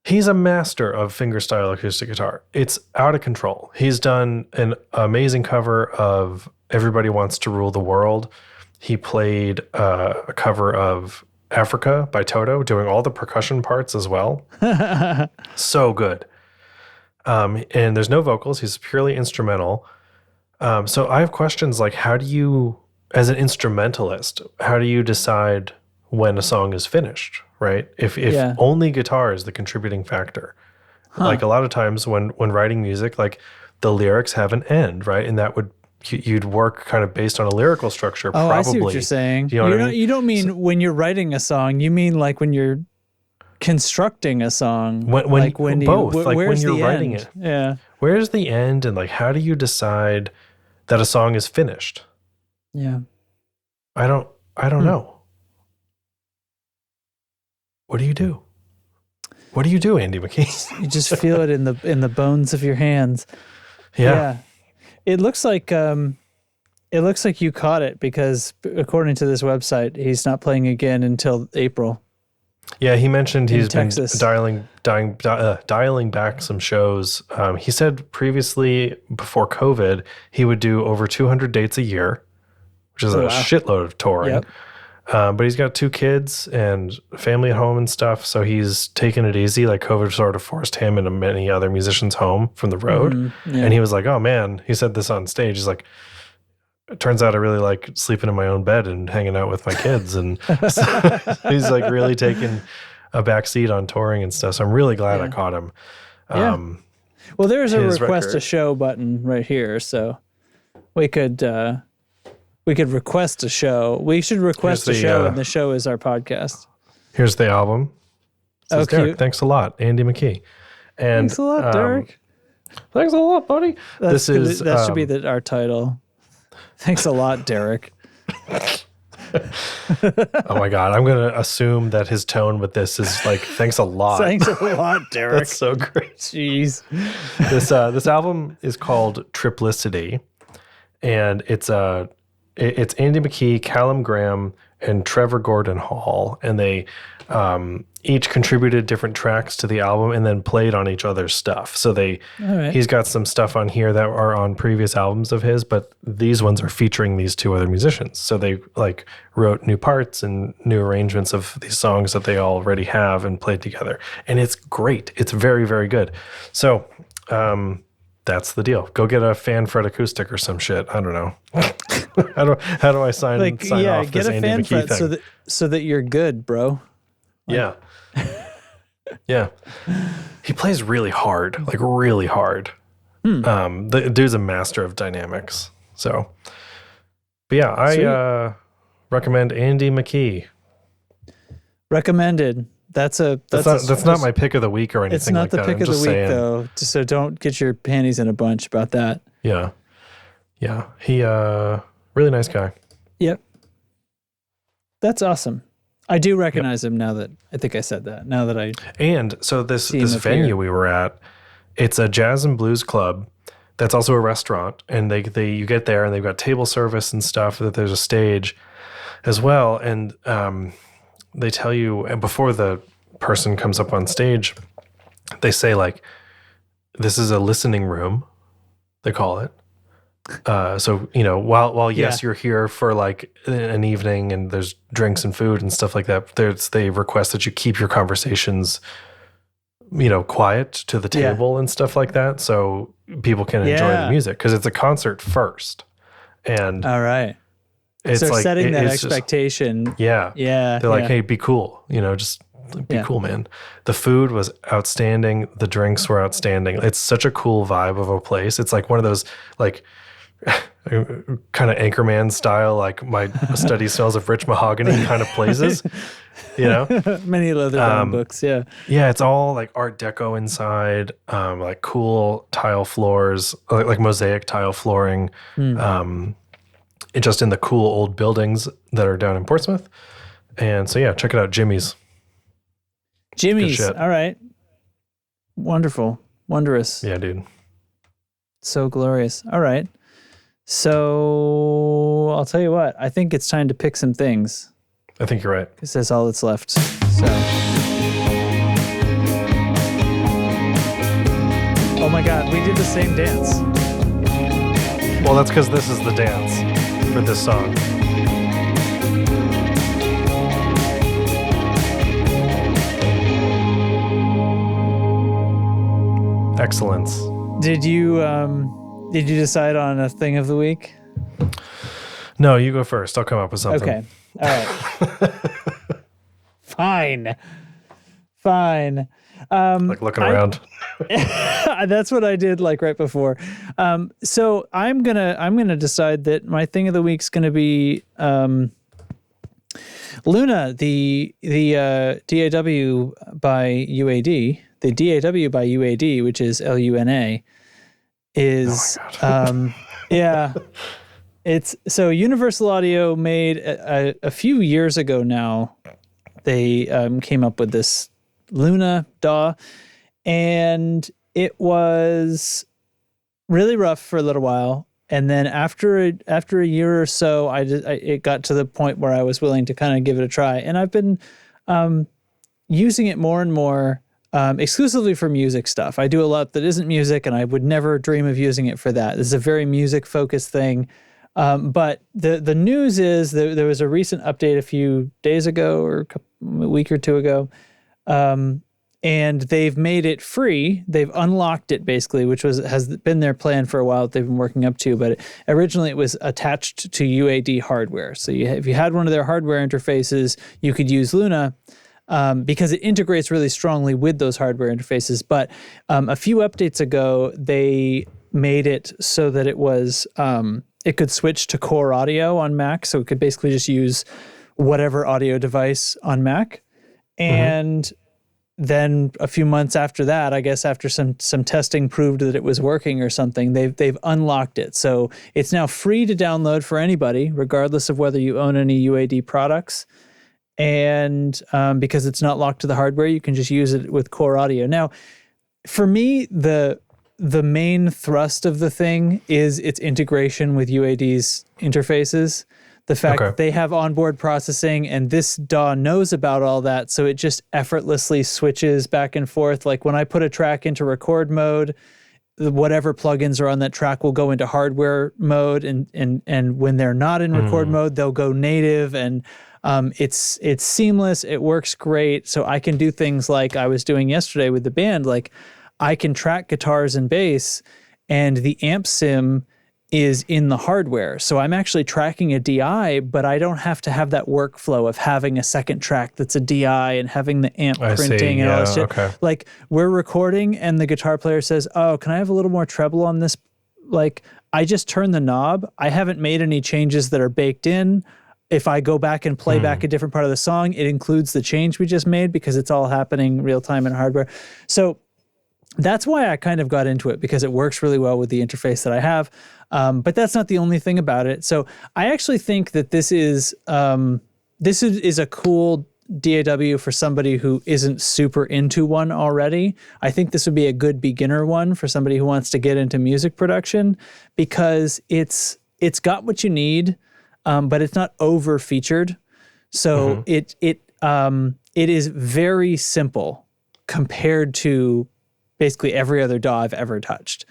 He's a master of fingerstyle acoustic guitar. It's out of control. He's done an amazing cover of Everybody Wants to Rule the World. He played a cover of Africa by TOTW, doing all the percussion parts as well. So good. And there's no vocals. He's purely instrumental. So I have questions like, how do you, as an instrumentalist, how do you decide when a song is finished, right? If only guitar is the contributing factor. Like a lot of times when writing music, like the lyrics have an end, right? And that would, you'd work kind of based on a lyrical structure. Oh, I see what you're saying. Do you know what I mean? You don't mean when you're writing a song. You mean like when you're constructing a song. When both, like when you're writing it. Yeah. Where's the end, and like how do you decide that a song is finished? Yeah. I don't know. What do you do? What do you do, Andy McKee? You just feel it in the bones of your hands. Yeah. It looks like you caught it because according to this website, he's not playing again until April. Yeah, he mentioned he's been Texas. dialing back some shows. He said previously, before COVID, he would do over 200 dates a year, which is a shitload of touring. Yep. But he's got 2 kids and family at home and stuff, so he's taking it easy. Like COVID sort of forced him and many other musicians home from the road. And he was like, oh man, he said this on stage. He's like, it turns out I really like sleeping in my own bed and hanging out with my kids. And so he's like really taking a back seat on touring and stuff. So I'm really glad I caught him. Well, there's a request a show button right here. So we could request a show. We should request a show, and the show is our podcast. Here's the album. Says, Derek, cute. thanks a lot, Andy McKee. And thanks a lot, Derek. Thanks a lot, buddy. That should be our title. Thanks a lot, Derek. Oh my God, I'm going to assume that his tone with this is like, thanks a lot. Thanks a lot, Derek. That's so great. Jeez. This album is called Triplicity, and it's Andy McKee, Callum Graham, and Trevor Gordon Hall, and they each contributed different tracks to the album and then played on each other's stuff. So he's got some stuff on here that are on previous albums of his, but these ones are featuring these 2 other musicians. So they like wrote new parts and new arrangements of these songs that they already have and played together. And it's great. It's very, very good. So that's the deal. Go get a fan fret acoustic or some shit. I don't know. How do I sign off this Andy McKee thing? So that you're good, bro. Yeah. Yeah. He plays really hard, like really hard. The dude's a master of dynamics. So, but yeah, I recommend Andy McKee. Recommended. That's not my pick of the week or anything. It's not like the that. pick of the week though. So don't get your panties in a bunch about that. Yeah. Yeah. He really nice guy. Yep. That's awesome. I do recognize him now that I think I said that. Now that I so this venue we were at, it's a jazz and blues club that's also a restaurant, and you get there and they've got table service and stuff. That there's a stage as well, and they tell you, and before the person comes up on stage, they say like, "This is a listening room," they call it. So, while yes, you're here for like an evening and there's drinks and food and stuff like that, they request that you keep your conversations, quiet to the table and stuff like that. So people can enjoy the music, because it's a concert first. And all right. It's so like setting that it's expectation. Just, yeah. Yeah. They're like, hey, be cool. Just be cool, man. The food was outstanding. The drinks were outstanding. It's such a cool vibe of a place. It's like one of those like kind of Anchorman style, like my study smells of rich mahogany kind of places. Many leather-bound books. Yeah. Yeah, it's all like Art Deco inside, like cool tile floors, like mosaic tile flooring, just in the cool old buildings that are down in Portsmouth. And so, yeah, check it out, Jimmy's. Jimmy's. All right. Wonderful. Wondrous. Yeah, dude. So glorious. All right. So I'll tell you what, I think it's time to pick some things. I think you're right. Because that's all that's left. So. Oh my God, we did the same dance. Well, that's because this is the dance for this song. Excellence. Did you decide on a thing of the week? No, you go first. I'll come up with something. Okay. All right. Fine. Like looking around. That's what I did like right before. So I'm gonna decide that my thing of the week's gonna be Luna, the DAW by UAD. The DAW by UAD, which is LUNA, is yeah. It's so Universal Audio made a few years ago now. They came up with this Luna DAW, and it was really rough for a little while. And then after a year or so, it got to the point where I was willing to kind of give it a try, and I've been using it more and more. Exclusively for music stuff. I do a lot that isn't music, and I would never dream of using it for that. This is a very music-focused thing. But the news is that there was a recent update a few days ago or a week or two ago, and they've made it free. They've unlocked it, basically, which has been their plan for a while that they've been working up to. But originally it was attached to UAD hardware. So if you had one of their hardware interfaces, you could use Luna. Because it integrates really strongly with those hardware interfaces. But a few updates ago, they made it so that it was it could switch to core audio on Mac, so it could basically just use whatever audio device on Mac. And then a few months after that, I guess after some testing proved that it was working or something, they've unlocked it. So it's now free to download for anybody, regardless of whether you own any UAD products. And because it's not locked to the hardware, you can just use it with core audio. Now, for me, the main thrust of the thing is its integration with UAD's interfaces. The fact that they have onboard processing, and this DAW knows about all that, so it just effortlessly switches back and forth. Like when I put a track into record mode, whatever plugins are on that track will go into hardware mode, and when they're not in record mode, they'll go native, and it's seamless. It works great. So I can do things like I was doing yesterday with the band. Like I can track guitars and bass, and the amp sim is in the hardware. So I'm actually tracking a DI, but I don't have to have that workflow of having a second track that's a DI and having the amp printing and all that shit. Okay. Like we're recording and the guitar player says, "Oh, can I have a little more treble on this?" Like I just turn the knob. I haven't made any changes that are baked in. If I go back and play back a different part of the song, it includes the change we just made because it's all happening real time in hardware. So that's why I kind of got into it, because it works really well with the interface that I have. But that's not the only thing about it. So I actually think that this is a cool DAW for somebody who isn't super into one already. I think this would be a good beginner one for somebody who wants to get into music production, because it's got what you need. But it's not over featured, so it is very simple compared to basically every other DAW I've ever touched.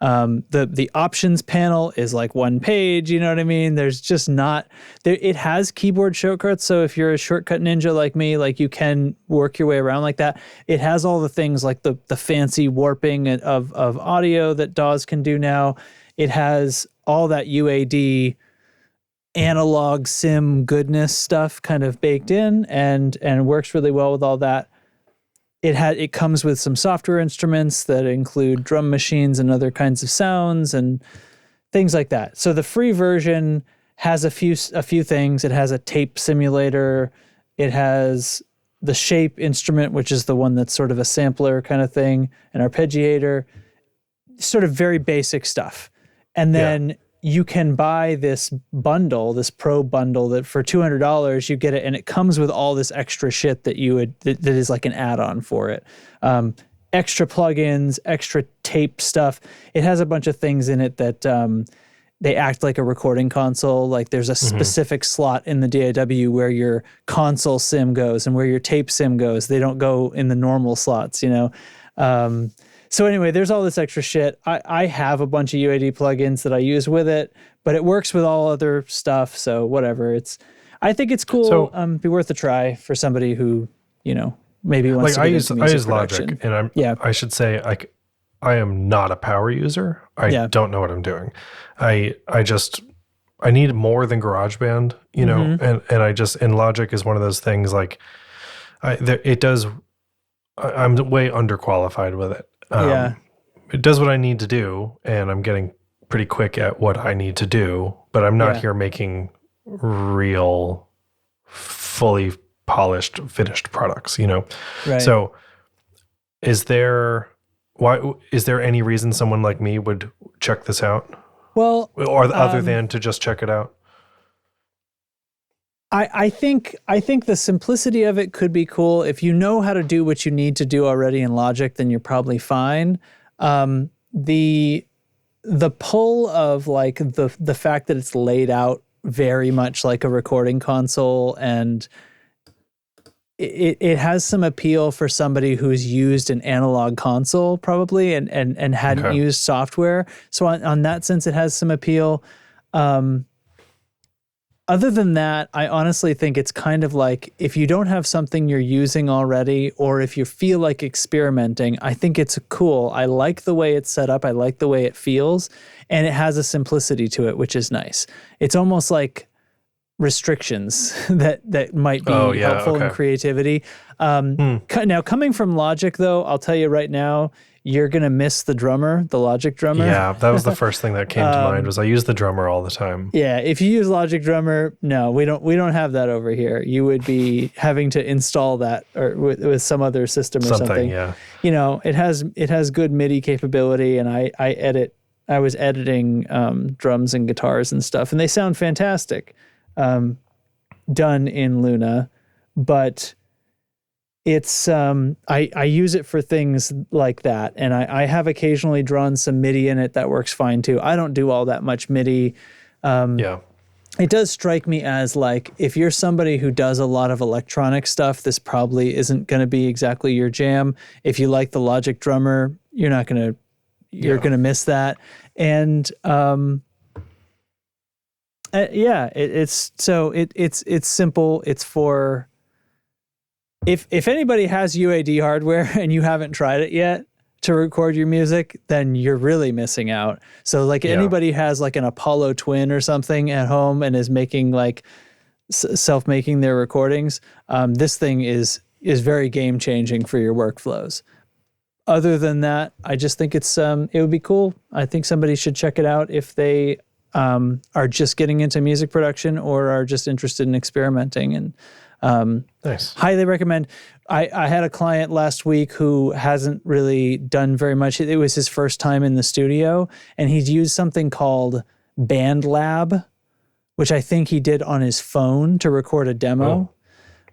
The options panel is like one page, you know what I mean? There's just not there. It has keyboard shortcuts, so if you're a shortcut ninja like me, like you can work your way around like that. It has all the things like the fancy warping of audio that DAWs can do now. It has all that UAD analog sim goodness stuff kind of baked in, and works really well with all that. It comes with some software instruments that include drum machines and other kinds of sounds and things like that. So the free version has a few things. It has a tape simulator. It has the shape instrument, which is the one that's sort of a sampler kind of thing, an arpeggiator, sort of very basic stuff. And then you can buy this bundle, this pro bundle, that for $200 you get it, and it comes with all this extra shit that that is like an add-on for it. Extra plugins, extra tape stuff. It has a bunch of things in it that they act like a recording console. Like there's a specific slot in the DAW where your console sim goes and where your tape sim goes. They don't go in the normal slots, you know? So anyway, there's all this extra shit. I have a bunch of UAD plugins that I use with it, but it works with all other stuff. So whatever. I think it's cool. So, be worth a try for somebody who, you know, maybe wants to get into music I use production. Logic, and I should say, like, I am not a power user. I don't know what I'm doing. I need more than GarageBand, you know, and Logic is one of those things like I'm way underqualified with it. It does what I need to do, and I'm getting pretty quick at what I need to do, but I'm not here making real, fully polished, finished products, you know? Right. So is there any reason someone like me would check this out? Well, or other than to just check it out? I think the simplicity of it could be cool. If you know how to do what you need to do already in Logic, then you're probably fine. The pull of like the fact that it's laid out very much like a recording console, and it has some appeal for somebody who's used an analog console probably and hadn't used software. So on that sense, it has some appeal. Other than that, I honestly think it's kind of like if you don't have something you're using already, or if you feel like experimenting, I think it's cool. I like the way it's set up. I like the way it feels, and it has a simplicity to it, which is nice. It's almost like restrictions that might be helpful in creativity. Now, coming from Logic, though, I'll tell you right now, you're going to miss the drummer, the Logic drummer. Yeah, that was the first thing that came to mind was I use the drummer all the time. Yeah, if you use Logic drummer, no, we don't have that over here. You would be having to install that or with some other system or something. Yeah. You know, it has good MIDI capability, and I was editing drums and guitars and stuff, and they sound fantastic done in Luna, but it's I use it for things like that, and I have occasionally drawn some MIDI in it that works fine too. I don't do all that much MIDI. It does strike me as like if you're somebody who does a lot of electronic stuff, this probably isn't going to be exactly your jam. If you like the Logic drummer, you're going to miss that. And it's simple. It's for if anybody has UAD hardware and you haven't tried it yet to record your music, then you're really missing out. So like anybody has like an Apollo Twin or something at home and is making like self-making their recordings, this thing is very game changing for your workflows. Other than that, I just think it would be cool. I think somebody should check it out if they are just getting into music production or are just interested in experimenting. And nice. Highly recommend. I had a client last week who hasn't really done very much. It was his first time in the studio, and he'd used something called BandLab, which I think he did on his phone to record a demo.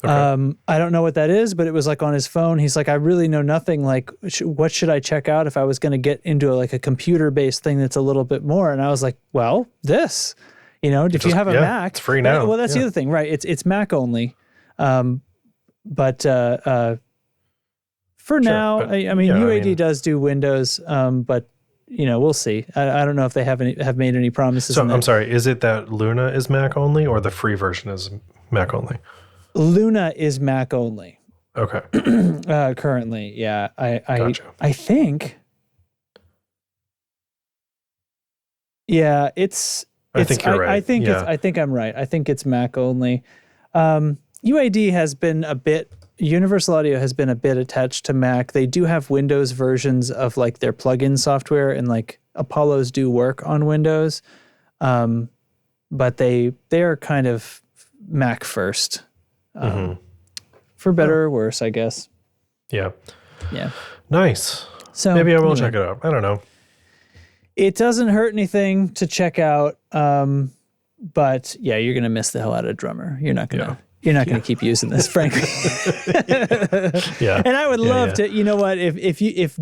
Okay. I don't know what that is, but it was like on his phone. He's like, I really know nothing. Like, what should I check out if I was going to get into a computer-based thing that's a little bit more? And I was like, well, this, if you have a Mac, it's free now. Well, that's the other thing, right? It's Mac only. But for now, UAD does do Windows, but we'll see. I don't know if they have made any promises. So I'm sorry, is it that Luna is Mac only or the free version is Mac only? Luna is Mac only. Okay. Currently, yeah. Gotcha. I think. Yeah, it's. I think you're right. I think I'm right. I think it's Mac only. UAD has been Universal Audio has been a bit attached to Mac. They do have Windows versions of like their plugin software, and like Apollos do work on Windows. But they are kind of Mac first, for better or worse, I guess. Yeah. Yeah. Nice. So maybe I will check it out. I don't know. It doesn't hurt anything to check out. But yeah, you're gonna miss the hell out of Drummer. You're not gonna keep using this, frankly. Yeah. And I would love to. You know what? If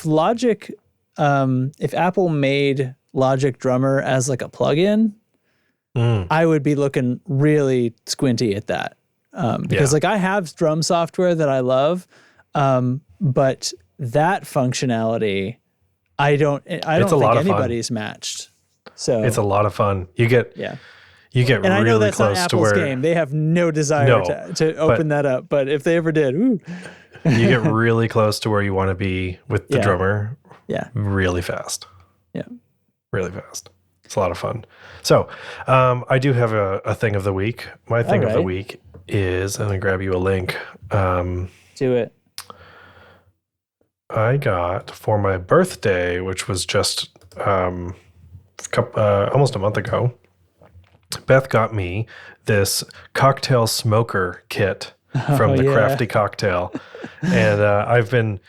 Logic, if Apple made Logic Drummer as like a plugin, I would be looking really squinty at that. Because like I have drum software that I love, but that functionality, I don't think anybody's matched. So it's a lot of fun. You get and really I know that's close not to Apple's where game. They have no desire to open that up. But if they ever did, you get really close to where you want to be with the drummer. Yeah. Really fast. Yeah. Really fast. It's a lot of fun. So I do have a thing of the week. My thing of the week is, I'm going to grab you a link. Do it. I got for my birthday, which was just almost a month ago, Beth got me this cocktail smoker kit from the Crafty Cocktail. And I've been,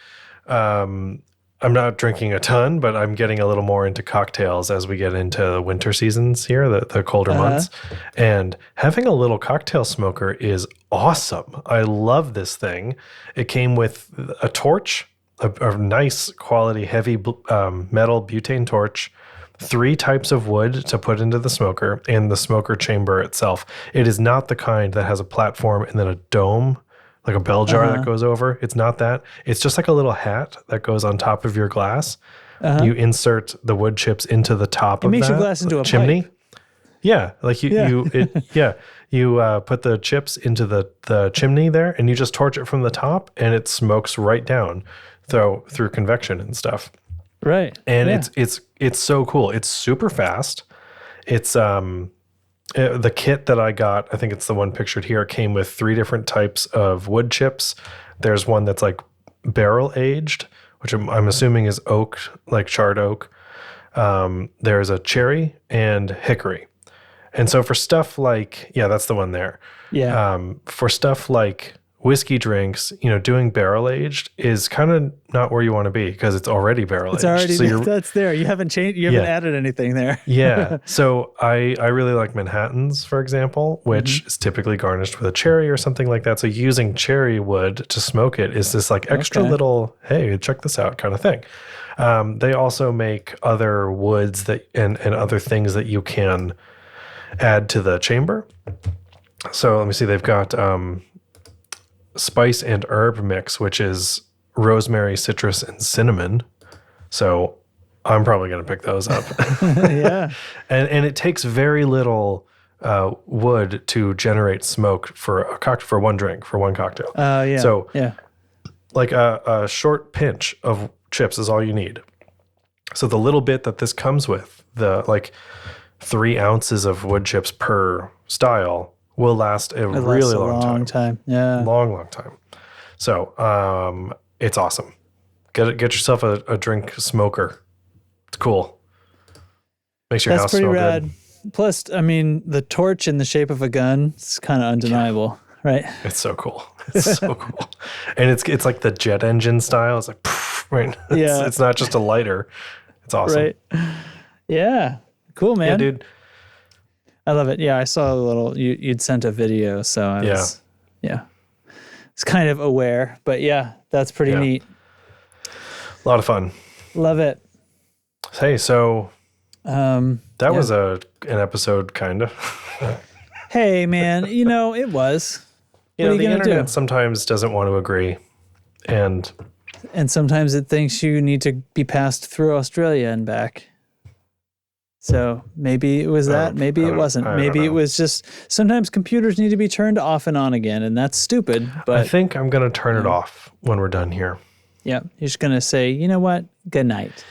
I'm not drinking a ton, but I'm getting a little more into cocktails as we get into the winter seasons here, the colder months. And having a little cocktail smoker is awesome. I love this thing. It came with a torch, a nice quality heavy metal butane torch, 3 types of wood to put into the smoker, and the smoker chamber itself. It is not the kind that has a platform and then a dome, like a bell jar that goes over. It's not that. It's just like a little hat that goes on top of your glass. You insert the wood chips into the top of that. It makes your glass into a chimney. Pipe. Yeah, like you put the chips into the chimney there, and you just torch it from the top, and it smokes right down through convection and stuff. Right. And it's so cool. It's super fast. It's the kit that I got, I think it's the one pictured here, came with 3 different types of wood chips. There's one that's like barrel aged, which I'm assuming is oak, like charred oak. There's a cherry and hickory. And so for stuff like, that's the one there. Yeah. For stuff like whiskey drinks, doing barrel aged is kind of not where you want to be because it's already barrel aged. It's already that's there. You haven't changed. You haven't added anything there. Yeah. So I really like Manhattans, for example, which is typically garnished with a cherry or something like that. So using cherry wood to smoke it is this like extra little, hey, check this out kind of thing. They also make other woods that and other things that you can add to the chamber. So let me see. They've got spice and herb mix, which is rosemary, citrus, and cinnamon. So I'm probably going to pick those up. Yeah. And it takes very little wood to generate smoke for one drink, for one cocktail. Yeah. So like a short pinch of chips is all you need. So the little bit that this comes with, the like 3 ounces of wood chips per style, will last a really long time. Yeah. Long time. So it's awesome. Get yourself a drink smoker. It's cool. Makes your house smell good. Plus, I mean, the torch in the shape of a gun is kind of undeniable, right? It's so cool. It's so cool. And it's like the jet engine style. It's like, right? It's not just a lighter. It's awesome. Right. Yeah. Cool, man. Yeah, dude. I love it. Yeah, I saw a little, you'd sent a video, so I was, it's kind of aware, but that's pretty neat. A lot of fun. Love it. Hey, so that was an episode, kind of. Hey, man, it was. The internet sometimes doesn't want to agree, and sometimes it thinks you need to be passed through Australia and back. So maybe it was that. Maybe it wasn't. Maybe it was just sometimes computers need to be turned off and on again, and that's stupid. But I think I'm going to turn it off when we're done here. Yeah, you're just going to say, you know what? Good night.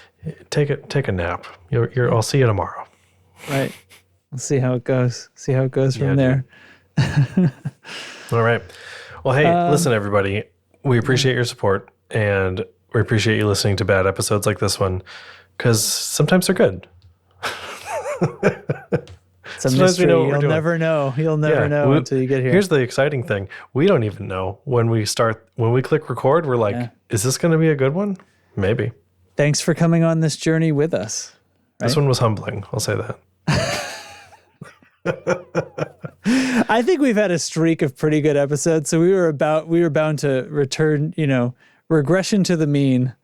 Take a nap. I'll see you tomorrow. Right. We'll see how it goes. See how it goes from there. All right. Well, hey, listen, everybody. We appreciate your support, and we appreciate you listening to bad episodes like this one, because sometimes they're good. It's a mystery. You'll never know. You'll never know until you get here. Here's the exciting thing. We don't even know when we click record, we're like, is this going to be a good one? Maybe. Thanks for coming on this journey with us. Right? This one was humbling. I'll say that. I think we've had a streak of pretty good episodes, so we were bound to return, regression to the mean.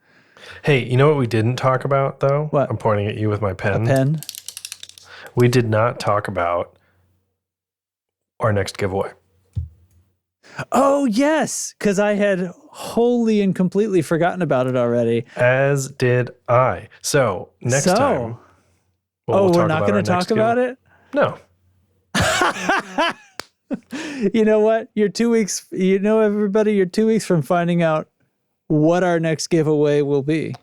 Hey, you know what we didn't talk about though? What? I'm pointing at you with my pen. A pen? We did not talk about our next giveaway. Oh, yes, because I had wholly and completely forgotten about it already. As did I. So next time. We're not going to talk about it? No. You know what? You're 2 weeks. Everybody, you're 2 weeks from finding out what our next giveaway will be.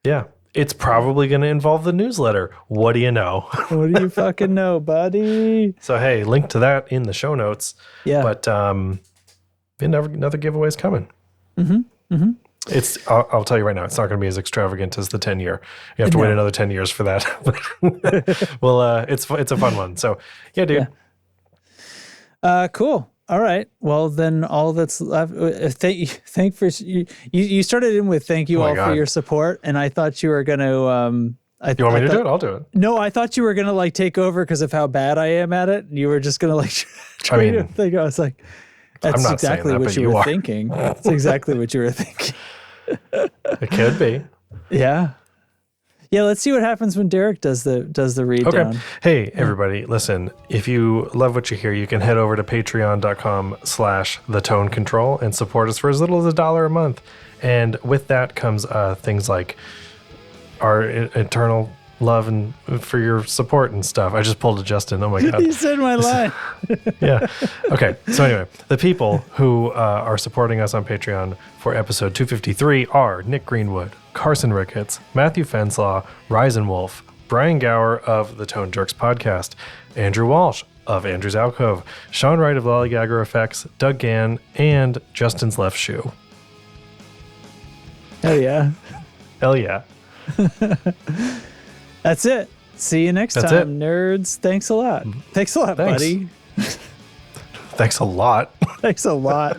Yeah. It's probably going to involve the newsletter. What do you know? What do you fucking know, buddy? So, hey, link to that in the show notes. Yeah. But another giveaway is coming. Mm-hmm. Mm-hmm. I'll tell you right now, it's not going to be as extravagant as the 10-year. You have to wait another 10 years for that. Well, it's a fun one. So, yeah, dude. Yeah. Cool. All right. Well, then all that's left. Thank for you started in with thank you all for your support, and I thought you were going to. You want me to do it? I'll do it. No, I thought you were going to take over because of how bad I am at it. You were just going to try to think. I was like, that's exactly what you were thinking. That's exactly what you were thinking. It could be. Yeah. Yeah, let's see what happens when Derek does the read down. Hey, everybody, listen, if you love what you hear, you can head over to patreon.com/thetonecontrol and support us for as little as $1 a month. And with that comes things like our eternal love and for your support and stuff. I just pulled a Justin. Oh my God. You said my line. Yeah. Okay. So anyway, the people who are supporting us on Patreon for episode 253 are Nick Greenwood, Carson Ricketts, Matthew Fenslaw, Ryzen Wolf, Brian Gower of the Tone Jerks podcast, Andrew Walsh of Andrew's Alcove, Sean Wright of Lollygagger Effects, Doug Gann, and Justin's Left Shoe. Hell yeah. Hell yeah. That's it. See you next time, nerds. Thanks a lot. Thanks a lot, buddy. Thanks a lot. Thanks a lot.